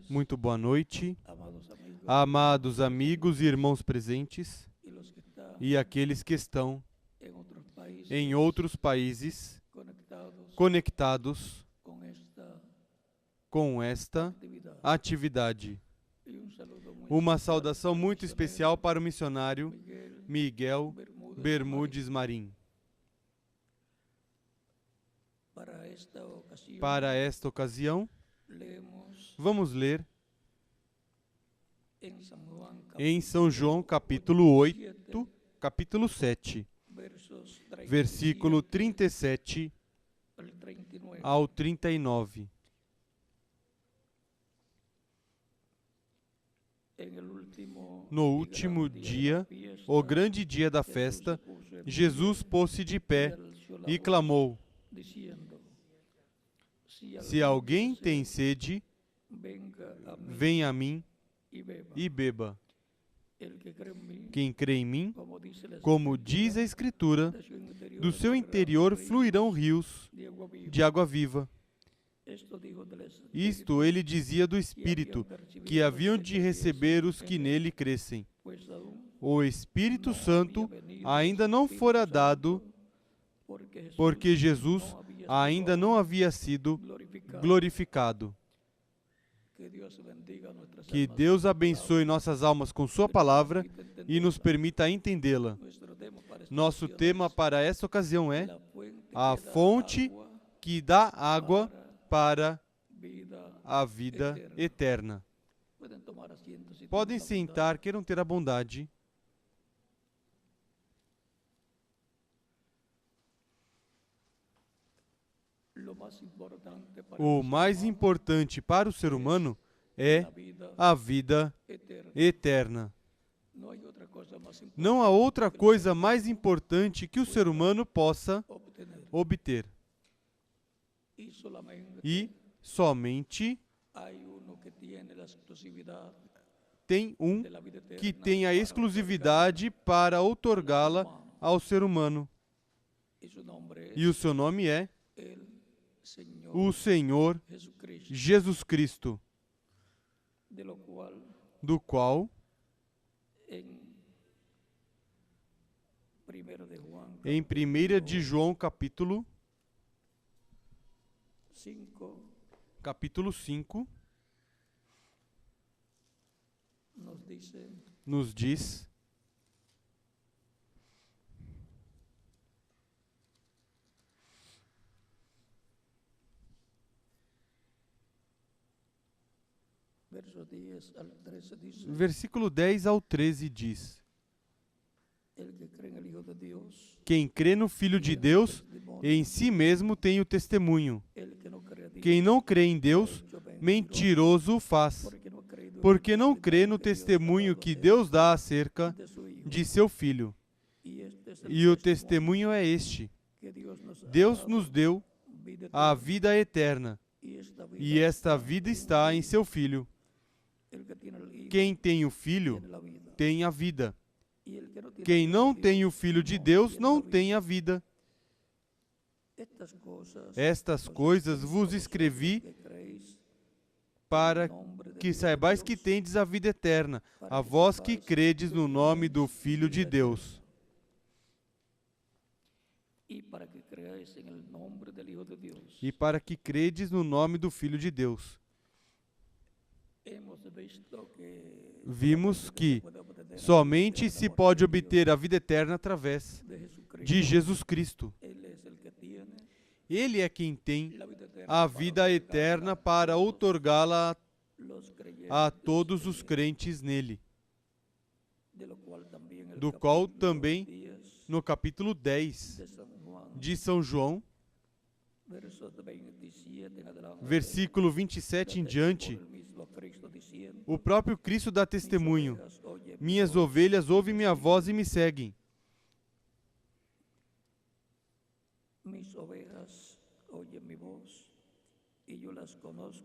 Muito boa noite, amados amigos e irmãos presentes e aqueles que estão em outros países conectados com esta atividade. Uma saudação muito especial para o missionário Miguel Bermudes Marim. Para esta ocasião, vamos ler em São João capítulo 8, capítulo 7, versículo 37 ao 39. No último dia, o grande dia da festa, Jesus pôs-se de pé e clamou: Se alguém tem sede, venha a mim e beba. Quem crê em mim, como diz a Escritura, do seu interior fluirão rios de água viva. Isto ele dizia do Espírito, que haviam de receber os que nele crescem. O Espírito Santo ainda não fora dado, porque Jesus ainda não havia sido glorificado. Que Deus abençoe nossas almas com sua palavra e nos permita entendê-la. Nosso tema para esta ocasião é a fonte que dá água para a vida eterna. Podem sentar, queiram ter a bondade. O mais importante para o ser humano é a vida eterna. Não há outra coisa mais importante que o ser humano possa obter. E somente tem um que tem a exclusividade para outorgá-la ao ser humano. E o seu nome é o Senhor Jesus Cristo, do qual em 1 de João capítulo 5 nos diz: versículo 10 ao 13 diz: Quem crê no Filho de Deus, em si mesmo tem o testemunho. Quem não crê em Deus, mentiroso o faz, porque não crê no testemunho que Deus dá acerca de seu Filho. E o testemunho é este: Deus nos deu a vida eterna, e esta vida está em seu Filho. Quem tem o Filho tem a vida. Quem não tem o Filho de Deus não tem a vida. Estas coisas vos escrevi para que saibais que tendes a vida eterna, a vós que credes no nome do Filho de Deus. E para que credes no nome do Filho de Deus. Vimos que somente se pode obter a vida eterna através de Jesus Cristo. Ele é quem tem a vida eterna para outorgá-la a todos os crentes nele. Do qual também, no capítulo 10 de São João, versículo 27 em diante, o próprio Cristo dá testemunho: Minhas ovelhas ouvem minha voz e me seguem.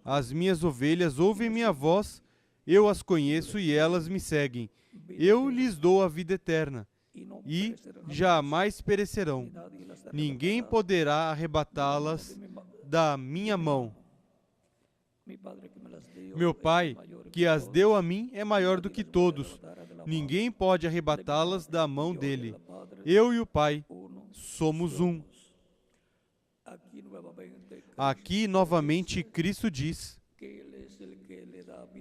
As minhas ovelhas ouvem minha voz, eu as conheço e elas me seguem. Eu lhes dou a vida eterna e jamais perecerão. Ninguém poderá arrebatá-las da minha mão. Meu Pai, que as deu a mim, é maior do que todos. Ninguém pode arrebatá-las da mão dele. Eu e o Pai somos um. Aqui, novamente, Cristo diz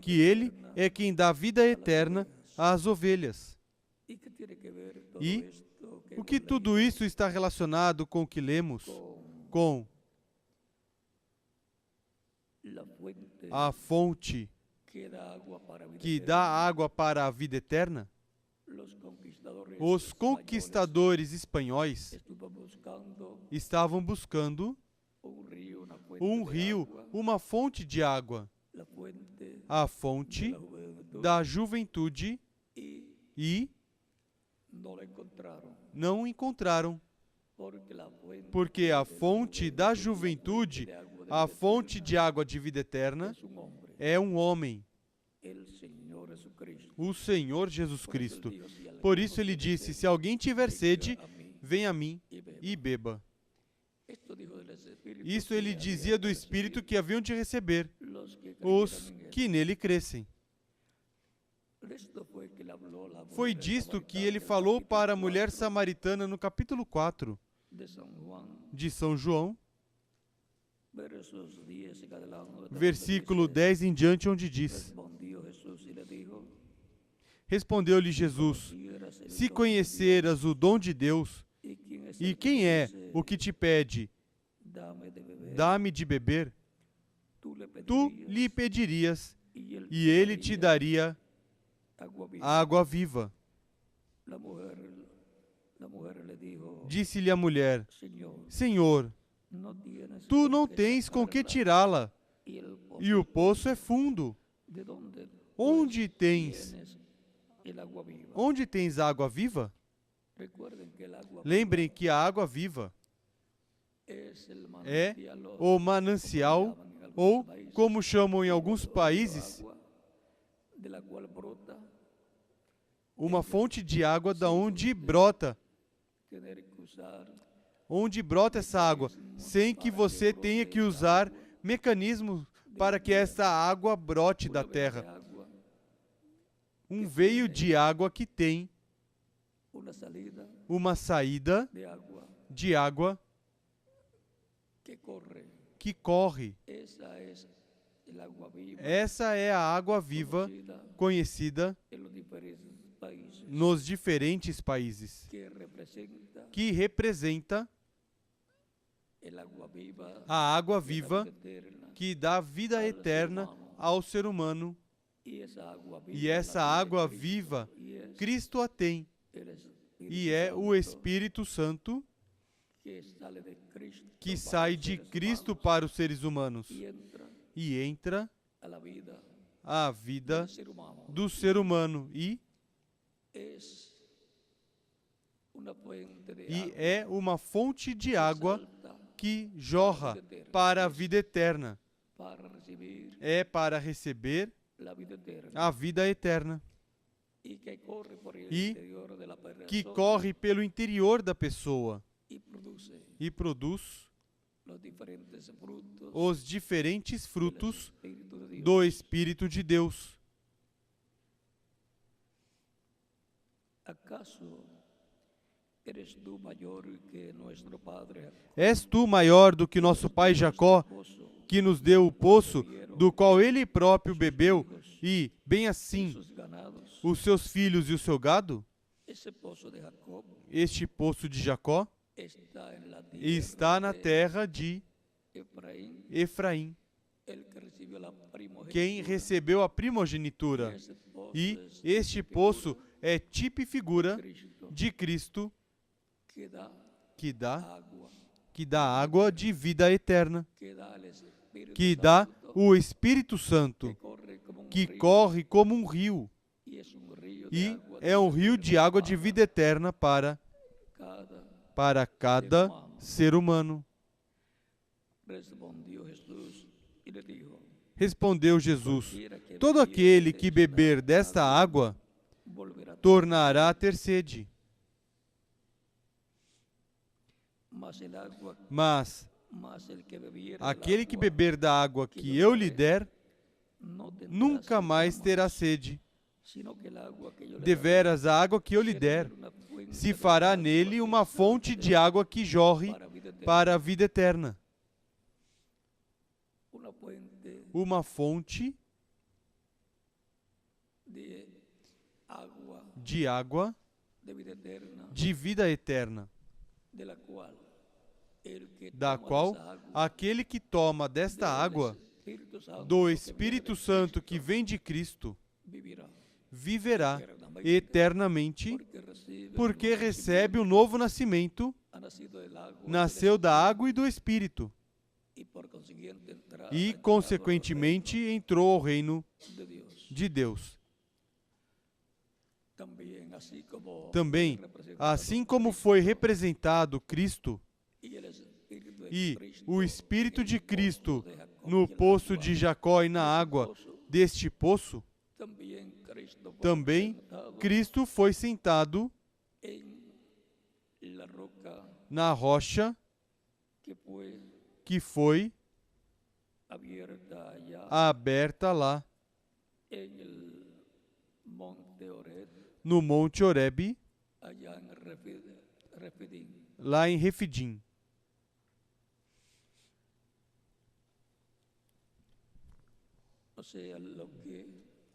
que Ele é quem dá vida eterna às ovelhas. E o que tudo isso está relacionado com o que lemos? Com a fonte que dá água para a vida eterna? Os conquistadores espanhóis estavam buscando um rio, uma fonte de água, a fonte da juventude, e não encontraram, porque a fonte da juventude, a fonte de água de vida eterna, é um homem, o Senhor Jesus Cristo. Por isso ele disse: se alguém tiver sede, venha a mim e beba. Isso ele dizia do Espírito que haviam de receber os que nele crescem. Foi disto que ele falou para a mulher samaritana no capítulo 4 de São João, versículo 10 em diante, onde diz: respondeu-lhe Jesus: se conheceras o dom de Deus, e quem é o que te pede, dá-me de beber, tu lhe pedirias, e ele te daria água viva. Disse-lhe a mulher: Senhor, tu não tens com que tirá-la, e o poço é fundo. Onde tens água viva? Lembrem que a água viva é o manancial, ou, como chamam em alguns países, uma fonte de água da onde brota essa água, sem que você tenha que usar mecanismos para que essa água brote da terra. Um veio de água que tem uma saída de água que corre. Essa é a água viva conhecida nos diferentes países, que representa a água viva que dá vida eterna ao ser humano. E essa água viva, Cristo a tem, e é o Espírito Santo que sai de Cristo para os seres humanos e entra a vida do ser humano, e é uma fonte de água que jorra para a vida eterna. É para receber a vida eterna. E que corre pelo interior da pessoa e produz os diferentes frutos do Espírito de Deus. És tu maior do que nosso pai Jacó, que nos deu o poço, do qual ele próprio bebeu, e, bem assim, os seus filhos e o seu gado? Este poço de Jacó está na terra de Efraim, quem recebeu a primogenitura. E este poço é tipo e figura de Cristo, que dá água de vida eterna, que dá o Espírito Santo, que corre como um rio, e é um rio de água de vida eterna para cada ser humano. Respondeu Jesus: todo aquele que beber desta água tornará a ter sede. Mas Aquele que beber da água que eu lhe der, nunca mais terá sede. Deveras, a água que eu lhe der se fará nele uma fonte de água que jorre para a vida eterna. Uma fonte de água de vida eterna, da qual aquele que toma desta água do Espírito Santo que vem de Cristo viverá eternamente, porque recebe o novo nascimento, nasceu da água e do Espírito, e, consequentemente, entrou ao reino de Deus. Também, assim como foi representado Cristo e o Espírito de Cristo no poço de Jacó e na água deste poço, também Cristo foi sentado na rocha que foi aberta lá no Monte Horebe, lá em Refidim.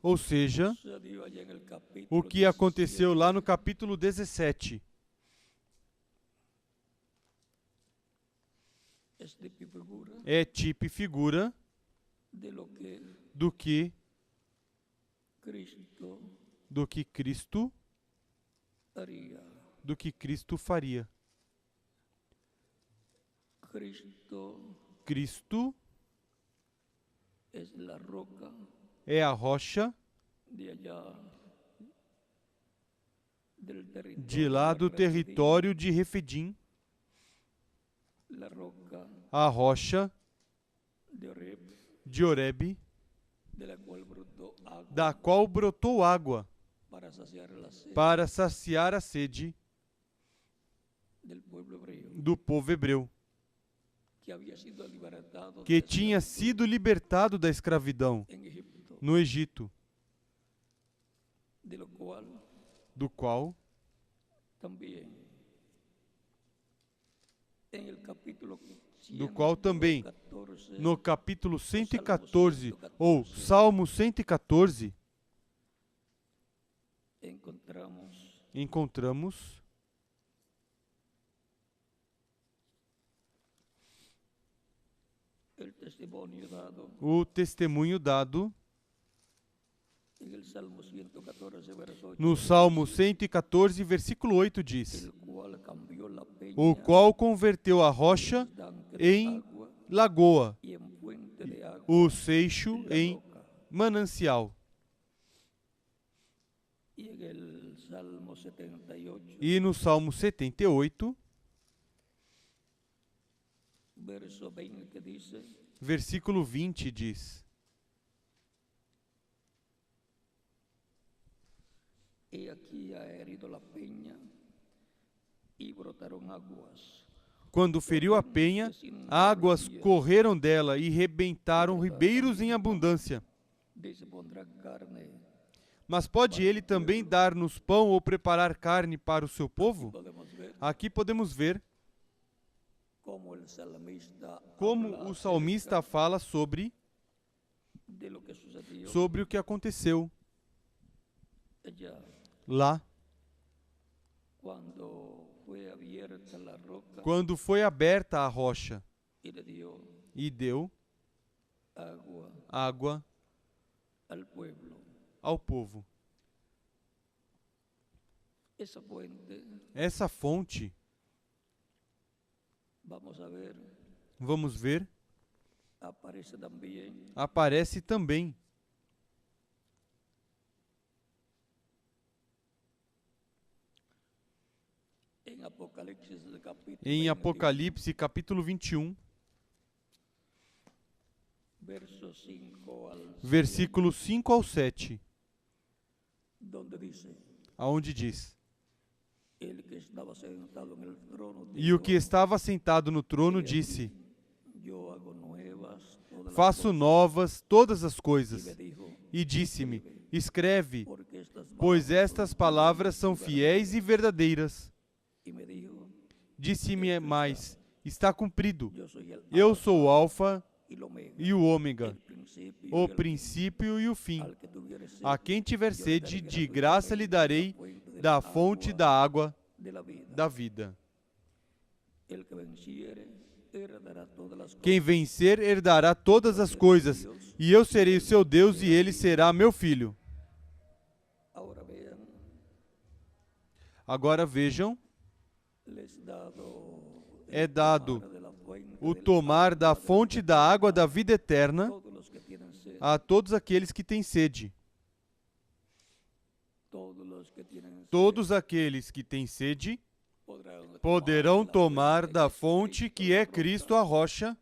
Ou seja, o que aconteceu lá no capítulo 17. É tipo e figura do que Cristo faria. Cristo é a rocha de lá do território de Refidim, a rocha de Horebe, da qual brotou água para saciar a sede do povo hebreu, que tinha sido libertado da escravidão no Egito, do qual também no capítulo 114, ou Salmo 114, encontramos o testemunho dado no Salmo 114, versículo 8 diz: o qual converteu a rocha em lagoa, o seixo em manancial. E no Salmo 78, versículo 20 diz: quando feriu a penha, águas correram dela e rebentaram ribeiros em abundância. Mas pode ele também dar-nos pão ou preparar carne para o seu povo? Aqui podemos ver como o salmista fala sobre o que aconteceu lá, quando foi aberta a rocha e deu água ao povo. Essa fonte, vamos ver, aparece também em Apocalipse capítulo 21, versículos 5 ao 7, aonde diz: e o que estava sentado no trono disse: faço novas todas as coisas. E disse-me: escreve, pois estas palavras são fiéis e verdadeiras. Disse-me mais: está cumprido. Eu sou o Alfa e o Ômega, o princípio e o fim. A quem tiver sede, de graça lhe darei da fonte da água da vida. Quem vencer herdará todas as coisas, e eu serei o seu Deus e ele será meu filho. Agora vejam, é dado o tomar da fonte da água da vida eterna a todos aqueles que têm sede. Todos aqueles que têm sede poderão tomar da fonte que é Cristo a rocha,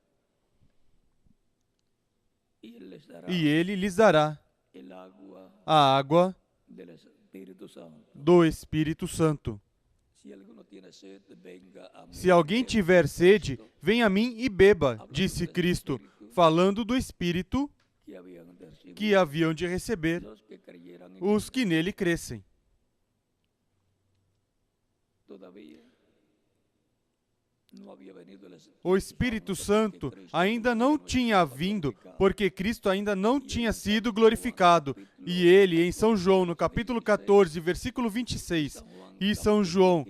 e Ele lhes dará a água do Espírito Santo. Se alguém tiver sede, venha a mim e beba, disse Cristo, falando do Espírito que haviam de receber os que nele crescem. O Espírito Santo ainda não tinha vindo, porque Cristo ainda não tinha sido glorificado. E ele, em São João, no capítulo 14, versículo 26, e São João,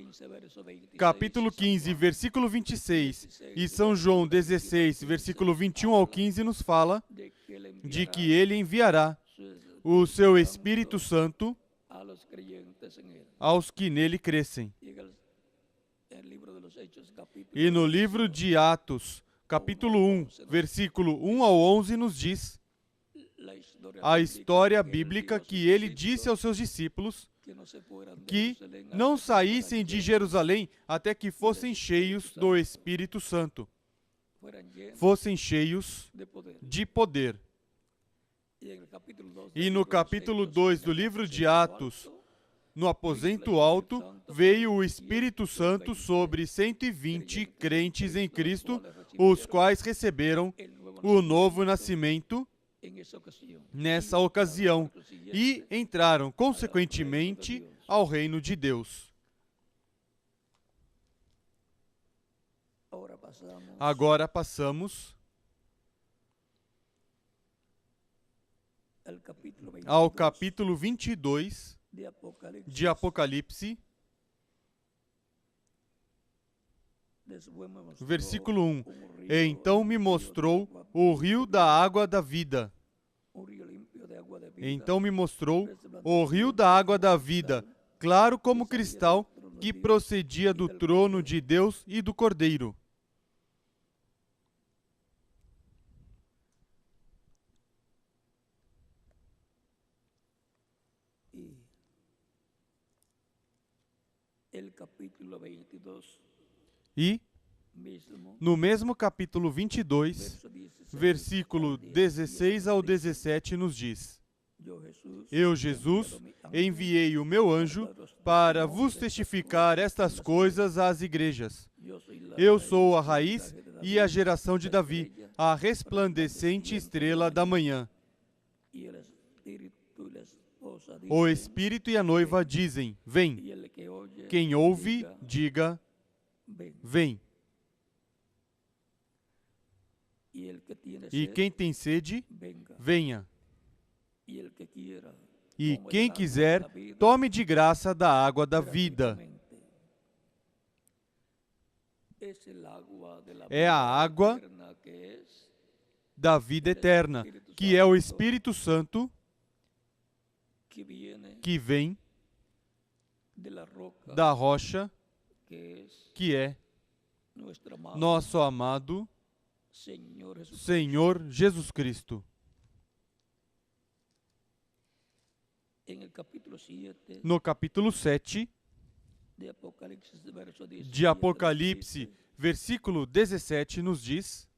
capítulo 15, versículo 26, e São João 16, versículo 21 ao 15, nos fala de que ele enviará o seu Espírito Santo aos que nele crescem. E no livro de Atos, capítulo 1, versículo 1 ao 11, nos diz a história bíblica que ele disse aos seus discípulos que não saíssem de Jerusalém até que fossem cheios do Espírito Santo, fossem cheios de poder. E no capítulo 2 do livro de Atos, no aposento alto, veio o Espírito Santo sobre 120 crentes em Cristo, os quais receberam o novo nascimento nessa ocasião e entraram, consequentemente, ao reino de Deus. Agora passamos ao capítulo 22 de Apocalipse, versículo 1. Então me mostrou o rio da água da vida. Então me mostrou o rio da água da vida, claro como cristal, que procedia do trono de Deus e do Cordeiro. E, no mesmo capítulo 22, versículo 16 ao 17, nos diz: Eu, Jesus, enviei o meu anjo para vos testificar estas coisas às igrejas. Eu sou a raiz e a geração de Davi, a resplandecente estrela da manhã. O Espírito e a noiva dizem: vem. Quem ouve, diga: vem. E quem tem sede, venha. E quem quiser, tome de graça da água da vida. É a água da vida eterna, que é o Espírito Santo, que vem da rocha, que é nosso amado Senhor Jesus Cristo. No capítulo 7 de Apocalipse, versículo 17, nos diz: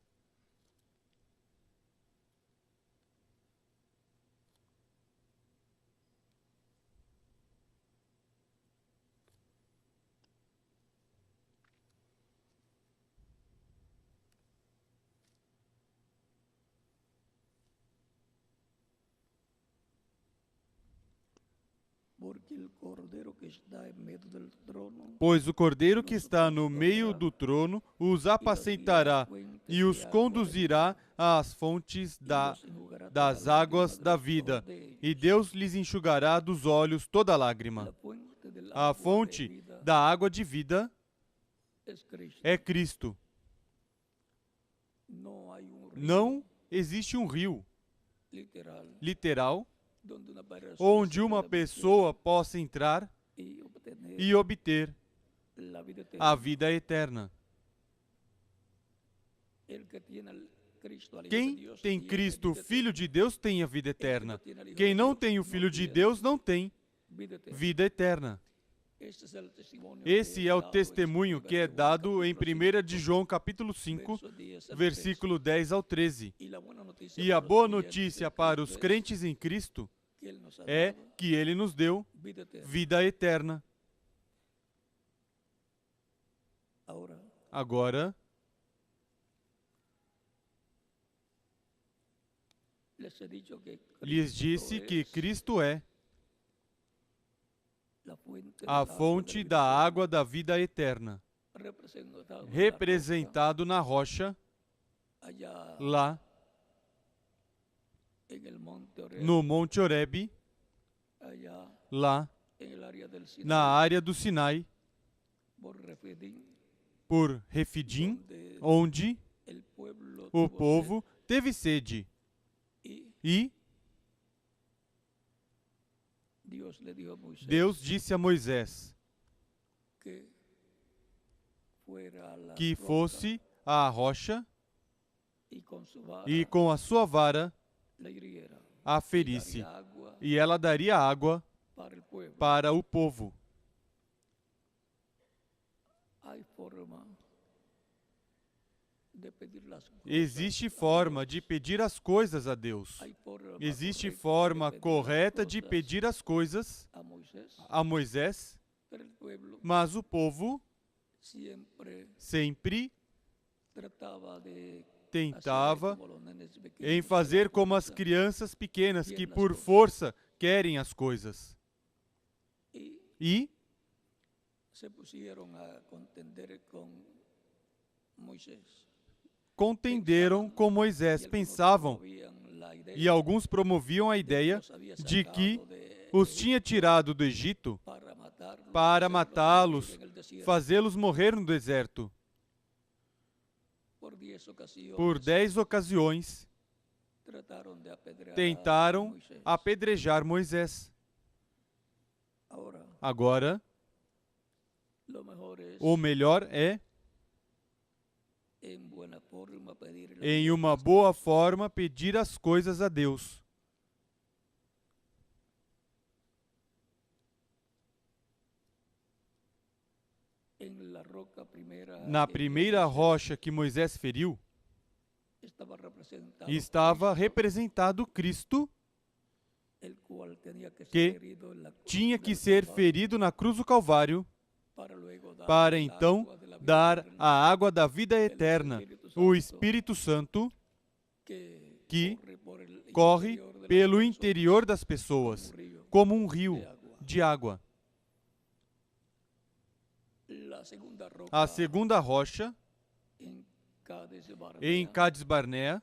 Pois o Cordeiro que está no meio do trono os apacentará e os conduzirá às fontes das águas da vida, e Deus lhes enxugará dos olhos toda lágrima. A fonte da água de vida é Cristo. Não existe um rio literal onde uma pessoa possa entrar e obter a vida eterna. Quem tem Cristo, Filho de Deus, tem a vida eterna. Quem não tem o Filho de Deus, não tem vida eterna. Esse é o testemunho que é dado em 1 de João, capítulo 5, versículo 10 ao 13. E a boa notícia para os crentes em Cristo é que Ele nos deu vida eterna. Agora, lhes disse que Cristo é a fonte da água da vida eterna, representado na rocha, lá no Monte Horebe, lá na área do Sinai, por Refidim, onde o povo teve sede. E Deus disse a Moisés que fosse à rocha e com a sua vara a ferisse, e ela daria água para o povo. Existe forma de pedir as coisas a Deus. Existe forma correta de pedir as coisas a Moisés, mas o povo sempre tentava em fazer como as crianças pequenas que por força querem as coisas. E contenderam com Moisés, pensavam, e alguns promoviam a ideia de que os tinha tirado do Egito para matá-los, fazê-los morrer no deserto. Por 10 ocasiões, tentaram apedrejar Moisés. Agora, o melhor é, em uma boa forma, pedir as coisas a Deus. Na primeira rocha que Moisés feriu, estava representado Cristo, que tinha que ser ferido na cruz do Calvário, para então dar a água da vida eterna, o Espírito Santo, que corre pelo interior das pessoas, como um rio de água. A segunda rocha, em Cades Barnea,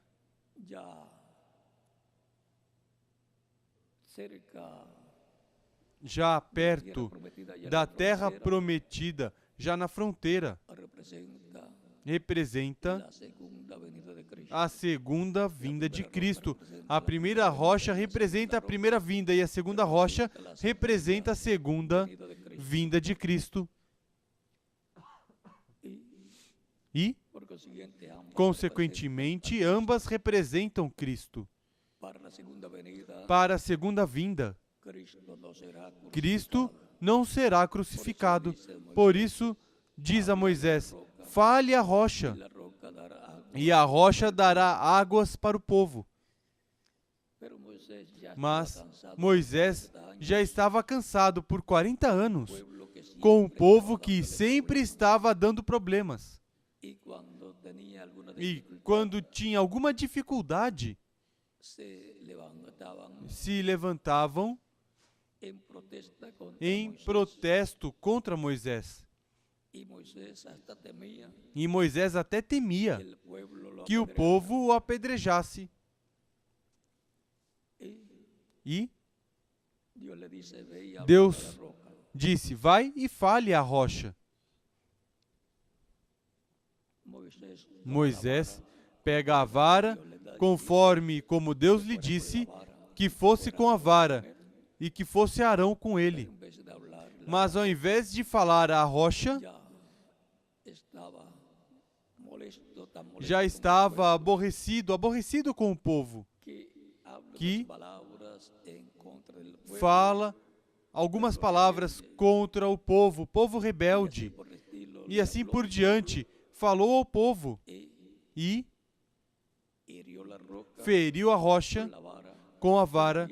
já perto da terra prometida, já na fronteira, representa a segunda vinda de Cristo. A primeira rocha representa a primeira vinda e a segunda rocha representa a segunda vinda de Cristo. E, consequentemente, ambas representam Cristo. Para a segunda vinda, Cristo não será crucificado. Por isso, diz a Moisés, fale a rocha, e a rocha dará águas para o povo. Mas Moisés já estava cansado por 40 anos, com o povo que sempre estava dando problemas. E quando tinha alguma dificuldade, se levantavam em protesto contra Moisés. E Moisés até temia que o povo o apedrejasse. E Deus disse: vai e fale à rocha. Moisés pega a vara, conforme como Deus lhe disse, que fosse com a vara, e que fosse Arão com ele. Mas ao invés de falar à rocha, já estava aborrecido com o povo, que fala algumas palavras contra o povo rebelde, e assim por diante, falou ao povo e feriu a rocha com a vara,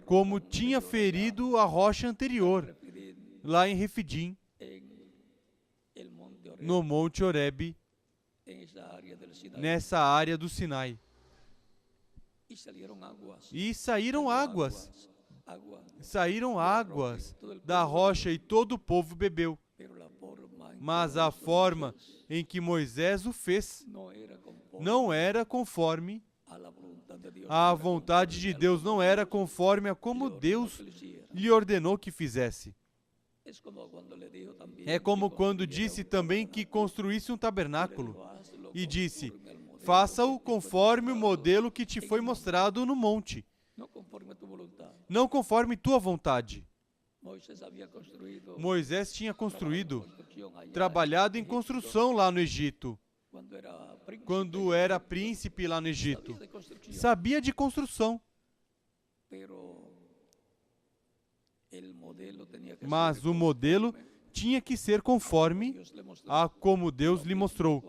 como tinha ferido a rocha anterior, lá em Refidim, no Monte Horebe, nessa área do Sinai. E saíram águas da rocha e todo o povo bebeu. Mas a forma em que Moisés o fez não era conforme à vontade de Deus, não era conforme a como Deus lhe ordenou que fizesse. É como quando disse também que construísse um tabernáculo e disse: faça-o conforme o modelo que te foi mostrado no monte, não conforme tua vontade. Moisés tinha trabalhado em construção lá no Egito, quando era príncipe lá no Egito. Sabia de construção. Mas o modelo tinha que ser conforme a como Deus lhe mostrou.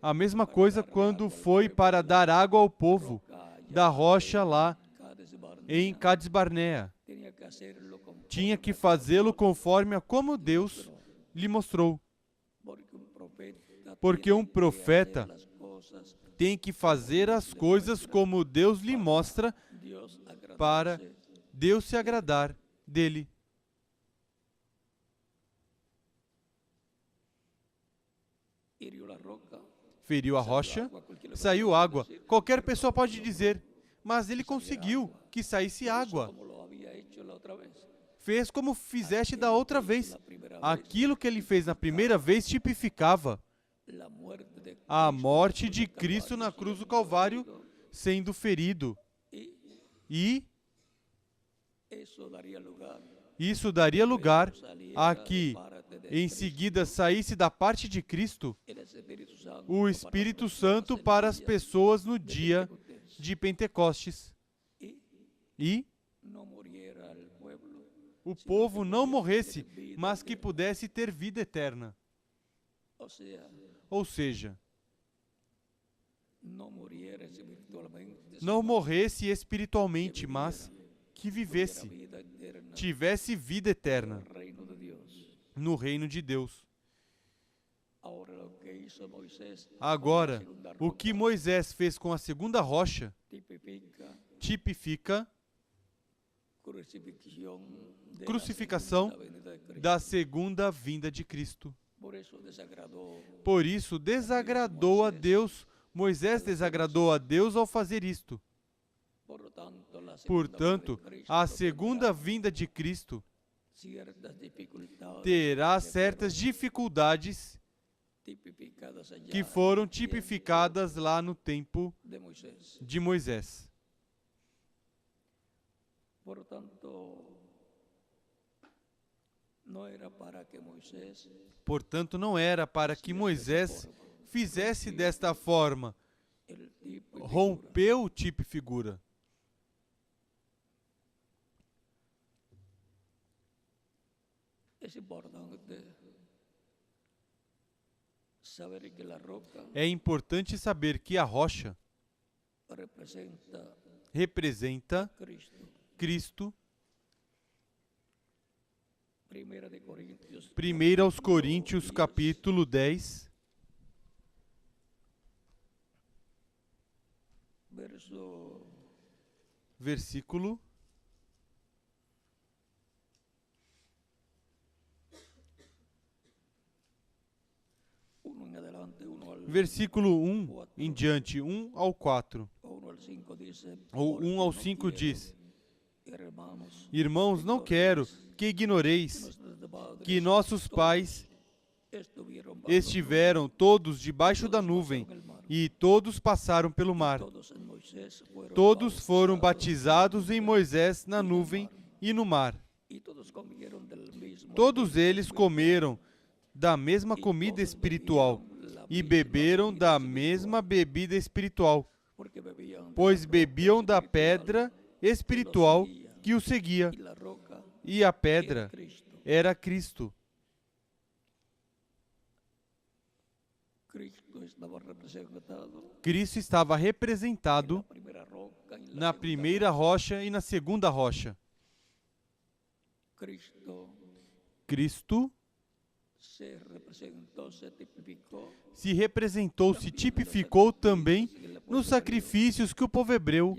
A mesma coisa quando foi para dar água ao povo da rocha lá em Cades Barnea. Tinha que fazê-lo conforme a como Deus lhe mostrou. Porque um profeta tem que fazer as coisas como Deus lhe mostra, para Deus se agradar dele. Feriu a rocha, saiu água. Qualquer pessoa pode dizer, mas ele conseguiu que saísse água. Fez como fizeste da outra vez. Aquilo que ele fez na primeira vez tipificava a morte de Cristo na cruz do Calvário, sendo ferido. E isso daria lugar a que, em seguida, saísse da parte de Cristo o Espírito Santo para as pessoas no dia de Pentecostes. E o povo não morresse, mas que pudesse ter vida eterna. Ou seja, não morresse espiritualmente, mas que vivesse, tivesse vida eterna no reino de Deus. Agora, o que Moisés fez com a segunda rocha tipifica crucificação da segunda vinda de Cristo. Por isso, desagradou a Deus, Moisés desagradou a Deus ao fazer isto. Portanto, a segunda vinda de Cristo terá certas dificuldades que foram tipificadas lá no tempo de Moisés. Portanto, não era para que Moisés fizesse desta forma, rompeu o tipo e figura. É importante saber que a rocha representa Cristo. 1 aos Coríntios, capítulo 10, versículo Versículo 1 em diante, 1 ao 4, ou 1 ao 5 diz: Irmãos, não quero que ignoreis que nossos pais estiveram todos debaixo da nuvem e todos passaram pelo mar. Todos foram batizados em Moisés na nuvem e no mar. Todos eles comeram da mesma comida espiritual e beberam da mesma bebida espiritual, pois bebiam da pedra espiritual que o seguia, e a pedra era Cristo. Cristo estava representado na primeira rocha e na segunda rocha. Cristo se representou, se tipificou também nos sacrifícios que o povo hebreu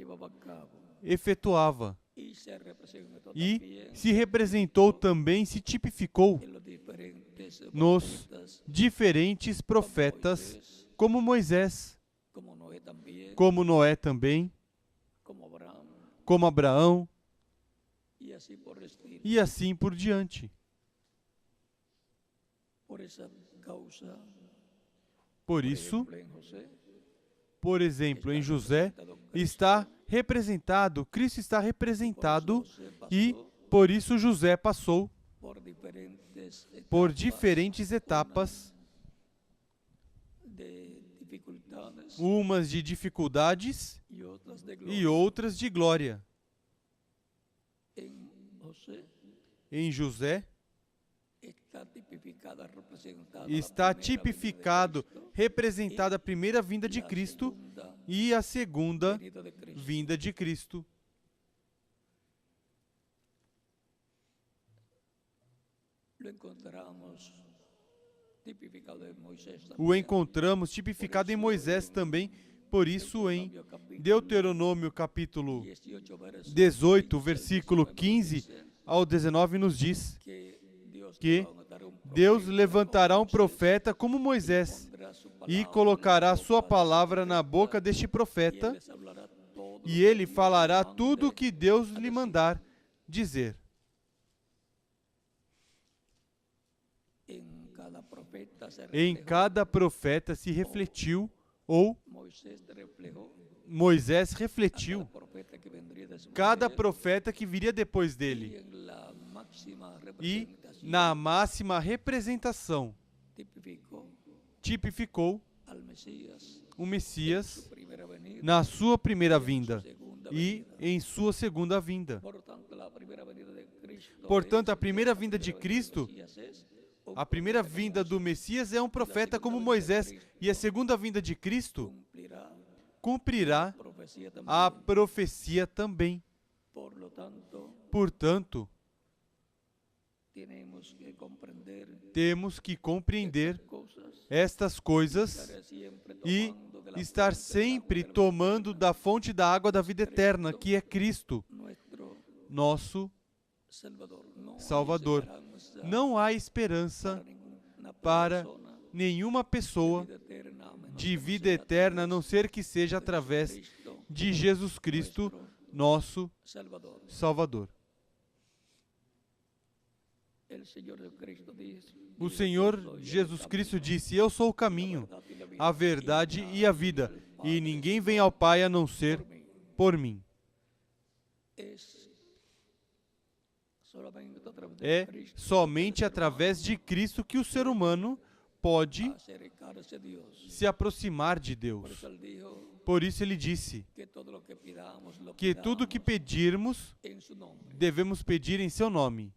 efetuava. E se representou também, se tipificou nos diferentes profetas, como Moisés, como Noé também, como Abraão, e assim por diante. Por isso, por exemplo, em José está representado, Cristo está representado, e por isso José passou por diferentes etapas, umas de dificuldades e outras de glória. Em José está tipificado, representada a primeira vinda de Cristo e a segunda vinda de Cristo. O encontramos tipificado em Moisés também, por isso em Deuteronômio capítulo 18, versículo 15 ao 19 nos diz que Deus levantará um profeta como Moisés e colocará sua palavra na boca deste profeta, e ele falará tudo o que Deus lhe mandar dizer. Em cada profeta se refletiu, ou Moisés refletiu, cada profeta que viria depois dele. E na máxima representação tipificou o Messias na sua primeira vinda e em sua segunda vinda. Portanto, a primeira vinda de Cristo, a primeira vinda do Messias é um profeta como Moisés, e a segunda vinda de Cristo cumprirá a profecia também. Portanto, temos que compreender estas coisas e estar sempre tomando da fonte da água da vida eterna, que é Cristo, nosso Salvador. Não há esperança para nenhuma pessoa de vida eterna, a não ser que seja através de Jesus Cristo, nosso Salvador. O Senhor Jesus Cristo disse: Eu sou o caminho, a verdade e a vida, e ninguém vem ao Pai a não ser por mim. É somente através de Cristo que o ser humano pode se aproximar de Deus. Por isso ele disse que tudo o que pedirmos, devemos pedir em seu nome.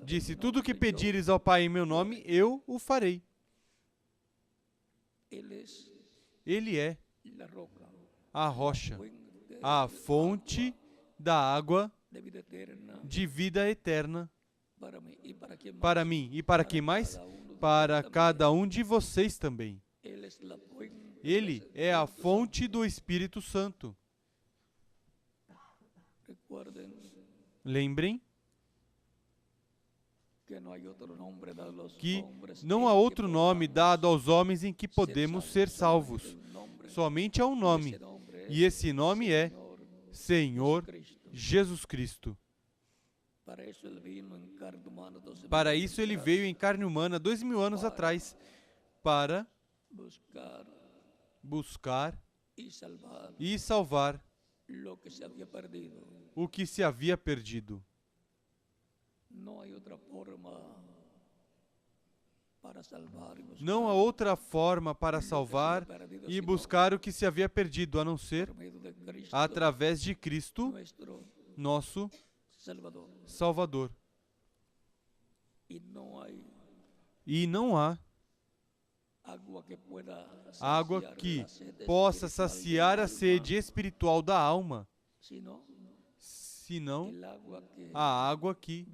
Disse: tudo o que pedires ao Pai em meu nome, eu o farei. Ele é a rocha, a fonte da água de vida eterna para mim e para quem mais? Para cada um de vocês também. Ele é a fonte do Espírito Santo. Lembrem que não há outro nome dado aos homens em que podemos ser salvos. Somente há um nome, e esse nome é Senhor Jesus Cristo. Para isso ele veio em carne humana 2000 anos atrás, para buscar e salvar o que se havia perdido. Não há outra forma para salvar e buscar o que se havia perdido, a não ser através de Cristo, nosso Salvador. E não há água que possa saciar a sede espiritual da alma, senão a água que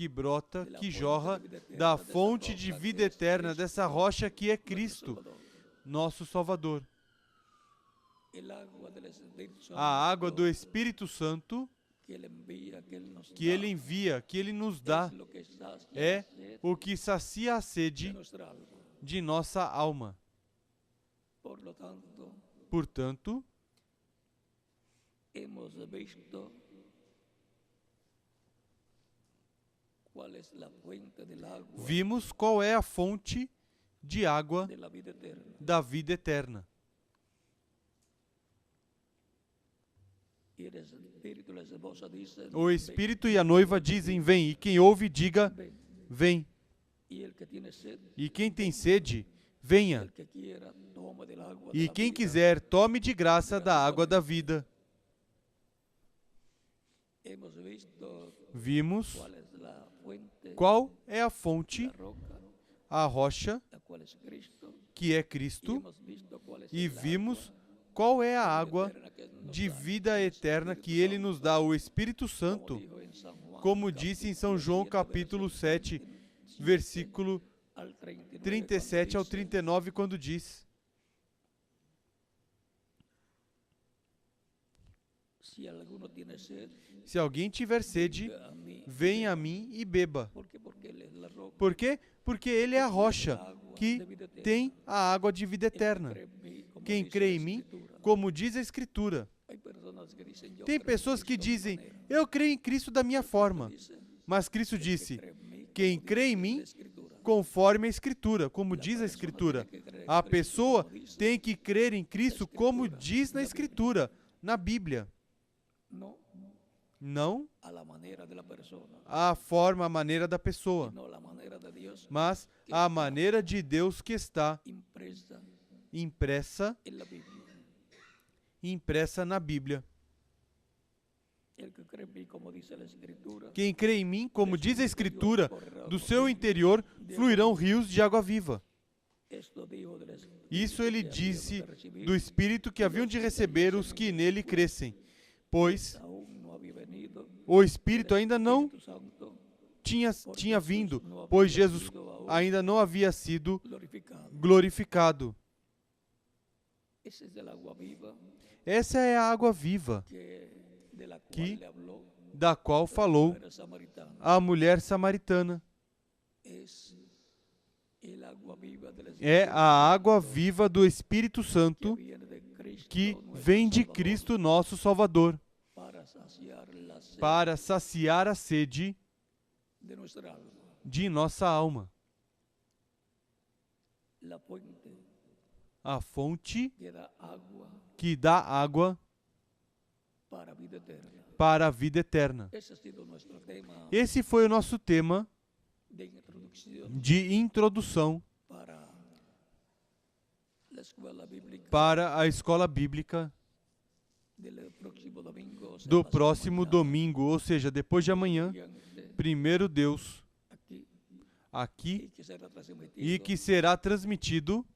brota, que jorra da fonte de vida eterna, dessa rocha que é Cristo, nosso Salvador. A água do Espírito Santo que Ele envia, que Ele nos dá, é o que sacia a sede de nossa alma. Portanto, vimos qual é a fonte de água da vida eterna. O Espírito e a noiva dizem, vem, e quem ouve, diga, vem. E quem tem sede, venha. E quem quiser, tome de graça da água da vida. Vimos qual é a fonte, a rocha, que é Cristo, e vimos qual é a água de vida eterna que Ele nos dá, o Espírito Santo, como disse em São João capítulo 7, versículo 37 ao 39, quando diz: se alguém tiver sede, venha a mim e beba. Por quê? Porque Ele é a rocha que tem a água de vida eterna. Quem crê em mim, como diz a Escritura. Tem pessoas que dizem, eu creio em Cristo da minha forma. Mas Cristo disse, quem crê em mim, conforme a Escritura, como diz a Escritura. A pessoa tem que crer em Cristo como diz na Escritura, na Bíblia. Não a forma, a maneira da pessoa, mas a maneira de Deus que está impressa na Bíblia. Quem crê em mim, como diz a Escritura, do seu interior fluirão rios de água viva. Isso ele disse do Espírito que haviam de receber os que nele crescem, pois o Espírito ainda não tinha vindo, pois Jesus ainda não havia sido glorificado. Essa é a água viva da qual falou a mulher samaritana. É a água viva do Espírito Santo que vem de Cristo nosso Salvador, para saciar a sede de nossa alma. A fonte que dá água para a vida eterna. Esse foi o nosso tema de introdução para a escola bíblica do próximo domingo, ou seja, depois de amanhã, primeiro Deus, aqui, e que será transmitido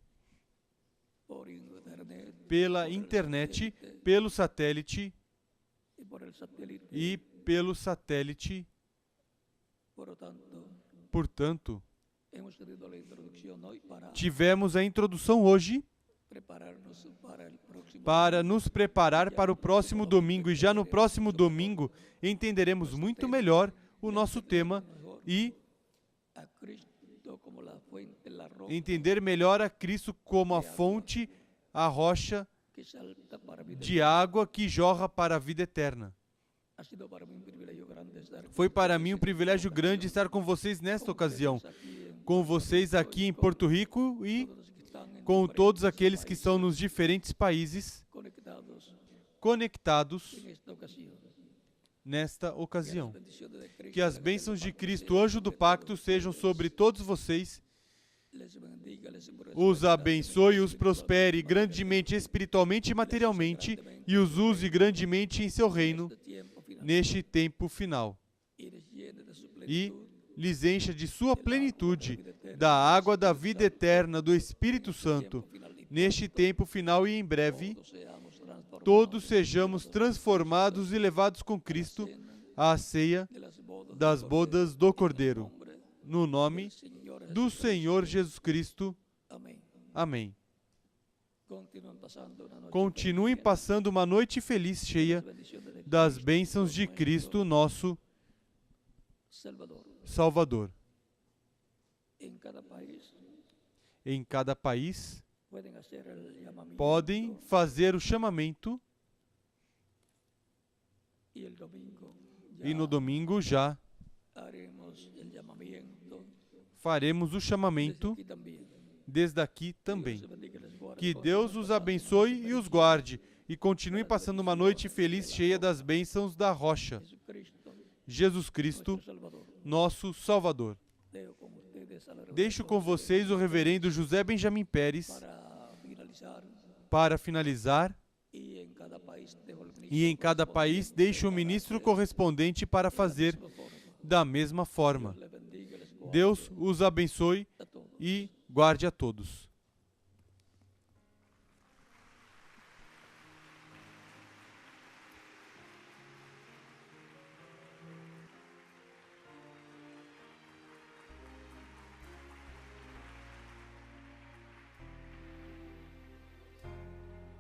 pela internet, pelo satélite e pelo satélite. Portanto, tivemos a introdução hoje para nos preparar para o próximo domingo, e já no próximo domingo entenderemos muito melhor o nosso tema e entender melhor a Cristo como a fonte, a rocha de água que jorra para a vida eterna. Foi para mim um privilégio grande estar com vocês nesta ocasião, com vocês aqui em Porto Rico e com todos aqueles que estão nos diferentes países conectados nesta ocasião. Que as bênçãos de Cristo, anjo do pacto, sejam sobre todos vocês, os abençoe e os prospere grandemente espiritualmente e materialmente e os use grandemente em seu reino neste tempo final. E lhes encha de sua plenitude, da água da vida eterna do Espírito Santo, neste tempo final e em breve, todos sejamos transformados e levados com Cristo à ceia das bodas do Cordeiro. No nome do Senhor Jesus Cristo. Amém. Continuem passando uma noite feliz, cheia das bênçãos de Cristo, nosso Salvador. Em cada país, podem fazer o chamamento e no domingo já faremos o chamamento desde aqui também. Que Deus os abençoe e os guarde e continuem passando uma noite feliz, cheia das bênçãos da rocha, Jesus Cristo, nosso Salvador. Deixo com vocês o reverendo José Benjamin Pérez para finalizar, e em cada país deixo o ministro correspondente para fazer da mesma forma. Deus os abençoe e guarde a todos.